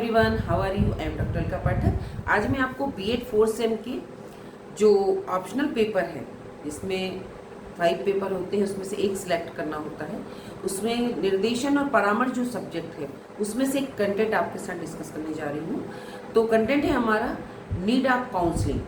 Everyone, how are you? I am doctor Alka Pathak. आज मैं आपको बीएड 4th सेम के जो ऑप्शनल पेपर है, इसमें 5 पेपर होते हैं, उसमें से एक सिलेक्ट करना होता है। उसमें निर्देशन और परामर्श जो सब्जेक्ट है, उसमें से एक कंटेंट आपके साथ डिस्कस करने जा रही हूँ। तो कंटेंट है हमारा नीड ऑफ काउंसलिंग।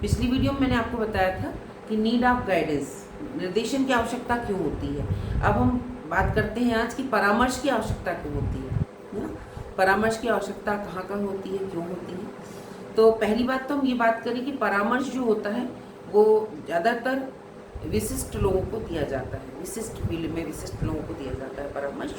पिछली वीडियो में मैंने आपको बताया था कि नीड ऑफ गाइडेंस, निर्देशन की आवश्यकता क्यों होती है। अब हम बात करते हैं आज की परामर्श की आवश्यकता क्यों होती है ना। परामर्श की आवश्यकता कहाँ कहाँ होती है, क्यों होती है। तो पहली बात तो हम ये बात करें कि परामर्श जो होता है वो ज़्यादातर विशिष्ट लोगों को दिया जाता है, विशिष्ट फील्ड में विशिष्ट लोगों को दिया जाता है परामर्श।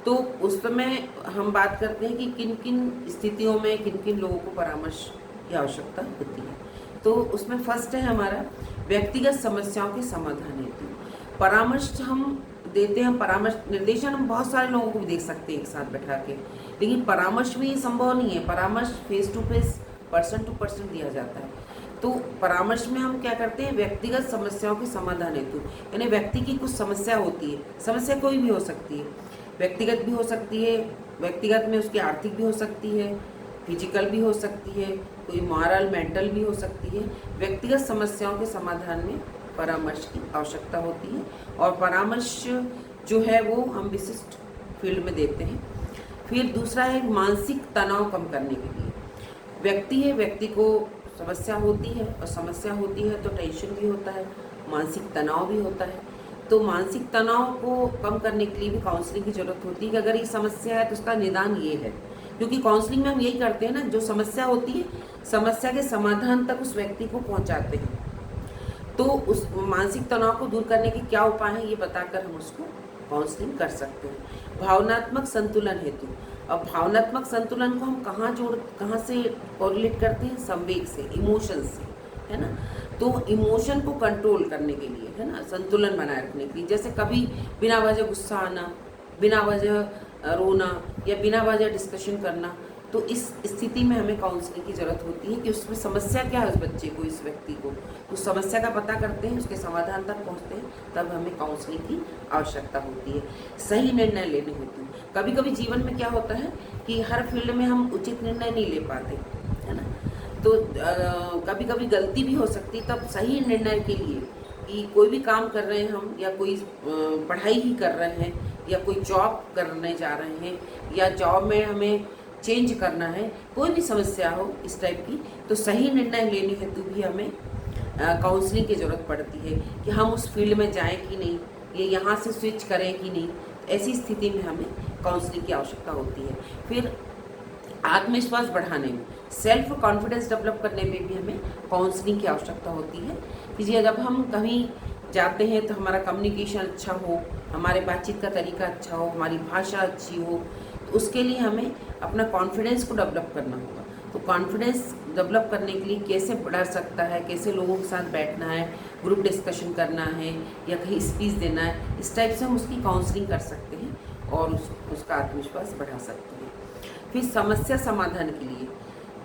तो उस समय हम बात करते हैं कि किन किन स्थितियों में किन किन लोगों को परामर्श की आवश्यकता होती है। तो उसमें फर्स्ट है हमारा व्यक्तिगत समस्याओं के समाधान हेतु परामर्श हम देते हैं। परामर्श निर्देशन हम बहुत सारे लोगों को भी देख सकते हैं एक साथ बैठा के, लेकिन परामर्श में ये संभव नहीं है। परामर्श face to face, person to person दिया जाता है। तो परामर्श में हम क्या करते हैं, व्यक्तिगत समस्याओं के समाधान हेतु, यानी व्यक्ति की कुछ समस्या होती है, समस्या कोई भी हो सकती है, व्यक्तिगत भी हो सकती है, व्यक्तिगत में उसकी आर्थिक भी हो सकती है, फिजिकल भी हो सकती है, कोई मॉरल मेंटल भी हो सकती है। व्यक्तिगत समस्याओं के समाधान में परामर्श की आवश्यकता होती है, और परामर्श जो है वो हम विशिष्ट फील्ड में देते हैं। फिर दूसरा है मानसिक तनाव कम करने के लिए। व्यक्ति है, व्यक्ति को समस्या होती है, और समस्या होती है तो टेंशन भी होता है, मानसिक तनाव भी होता है। तो मानसिक तनाव को कम करने के लिए भी काउंसलिंग की जरूरत होती है कि अगर ये समस्या है तो उसका निदान ये है। क्योंकि काउंसलिंग में हम यही करते हैं ना, जो समस्या होती है समस्या के समाधान तक उस व्यक्ति को पहुंचाते हैं। तो उस मानसिक तनाव को दूर करने के क्या उपाय हैं ये बताकर हम उसको काउंसलिंग कर सकते हैं। भावनात्मक संतुलन हेतु। अब भावनात्मक संतुलन को हम कहाँ से कोरिलेट करते हैं, संवेग से, इमोशन से, है ना। तो इमोशन को कंट्रोल करने के लिए, है ना, संतुलन बनाए रखने के लिए, जैसे कभी बिना वजह गुस्सा आना, बिना वजह रोना, या बिना वजह डिस्कशन करना, तो इस स्थिति में हमें काउंसलिंग की ज़रूरत होती है कि उसमें समस्या क्या है उस बच्चे को, इस व्यक्ति को। उस समस्या का पता करते हैं, उसके समाधान तक पहुंचते हैं, तब हमें काउंसलिंग की आवश्यकता होती है। सही निर्णय लेने हेतु, कभी कभी जीवन में क्या होता है कि हर फील्ड में हम उचित निर्णय नहीं ले पाते, है ना। तो कभी कभी गलती भी हो सकती, तब सही निर्णय के लिए कि कोई भी काम कर रहे हैं हम, या कोई पढ़ाई ही कर रहे हैं, या कोई जॉब करने जा रहे हैं, या जॉब में हमें चेंज करना है, कोई भी समस्या हो इस टाइप की, तो सही निर्णय लेने हेतु भी हमें काउंसलिंग की ज़रूरत पड़ती है कि हम उस फील्ड में जाएं कि नहीं, ये यहाँ से स्विच करें कि नहीं। ऐसी स्थिति में हमें काउंसलिंग की आवश्यकता होती है। फिर आत्मविश्वास बढ़ाने में, सेल्फ कॉन्फिडेंस डेवलप करने में भी हमें काउंसलिंग की आवश्यकता होती है कि जब हम कहीं जाते हैं तो हमारा कम्युनिकेशन अच्छा हो, हमारे बातचीत का तरीका अच्छा हो, हमारी भाषा अच्छी हो, तो उसके लिए हमें अपना कॉन्फिडेंस को डेवलप करना होगा। तो कॉन्फिडेंस डेवलप करने के लिए कैसे बढ़ सकता है, कैसे लोगों के साथ बैठना है, ग्रुप डिस्कशन करना है, या कहीं स्पीच देना है, इस टाइप से हम उसकी काउंसलिंग कर सकते हैं और उसका आत्मविश्वास बढ़ा सकते हैं। फिर समस्या समाधान के लिए,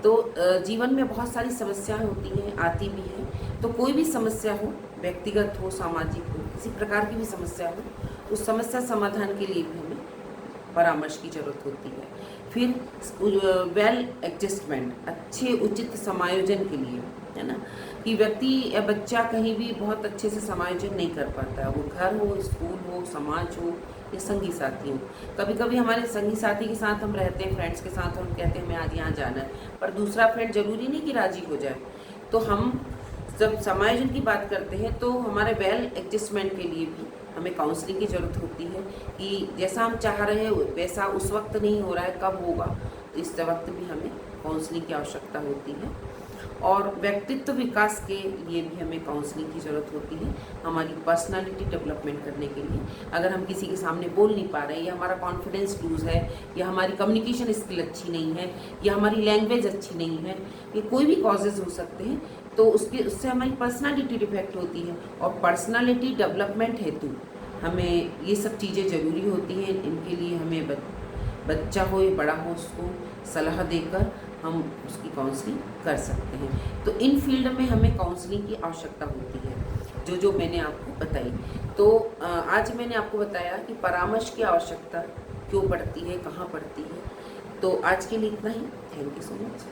तो जीवन में बहुत सारी समस्याएं होती हैं, आती भी हैं। तो कोई भी समस्या हो, व्यक्तिगत हो, सामाजिक हो, किसी प्रकार की भी समस्या हो, उस समस्या समाधान के लिए भी हमें परामर्श की जरूरत होती है। फिर वेल एडजस्टमेंट, अच्छे उचित समायोजन के लिए, है ना, कि व्यक्ति या बच्चा कहीं भी बहुत अच्छे से समायोजन नहीं कर पाता है, वो घर हो, स्कूल हो, समाज हो, या संगी साथी हो। कभी कभी हमारे संगी साथी के साथ हम रहते हैं, फ्रेंड्स के साथ हम कहते हैं हमें आज यहाँ जाना है, पर दूसरा फ्रेंड जरूरी नहीं कि राजी हो जाए। तो हम जब समायोजन की बात करते हैं तो हमारे वेल एडजस्टमेंट के लिए भी हमें काउंसलिंग की ज़रूरत होती है कि जैसा हम चाह रहे हैं वैसा उस वक्त नहीं हो रहा है, कब होगा, इस वक्त भी हमें काउंसलिंग की आवश्यकता होती है। और व्यक्तित्व विकास के लिए भी हमें काउंसलिंग की ज़रूरत होती है, हमारी पर्सनालिटी डेवलपमेंट करने के लिए। अगर हम किसी के सामने बोल नहीं पा रहे हैं, या हमारा कॉन्फिडेंस लूज़ है, या हमारी कम्युनिकेशन स्किल अच्छी नहीं है, या हमारी लैंग्वेज अच्छी नहीं है, ये कोई भी कॉजेज़ हो सकते हैं, तो उससे हमारी पर्सनालिटी डिफेक्ट होती है। और पर्सनालिटी डेवलपमेंट हेतु हमें ये सब चीज़ें ज़रूरी होती हैं। इनके लिए हमें बच्चा हो या बड़ा हो, उसको सलाह देकर हम उसकी काउंसलिंग कर सकते हैं। तो इन फील्ड में हमें काउंसलिंग की आवश्यकता होती है, जो मैंने आपको बताई। तो आज मैंने आपको बताया कि परामर्श की आवश्यकता क्यों पड़ती है, कहाँ पड़ती है। तो आज के लिए इतना ही। Thank you so much.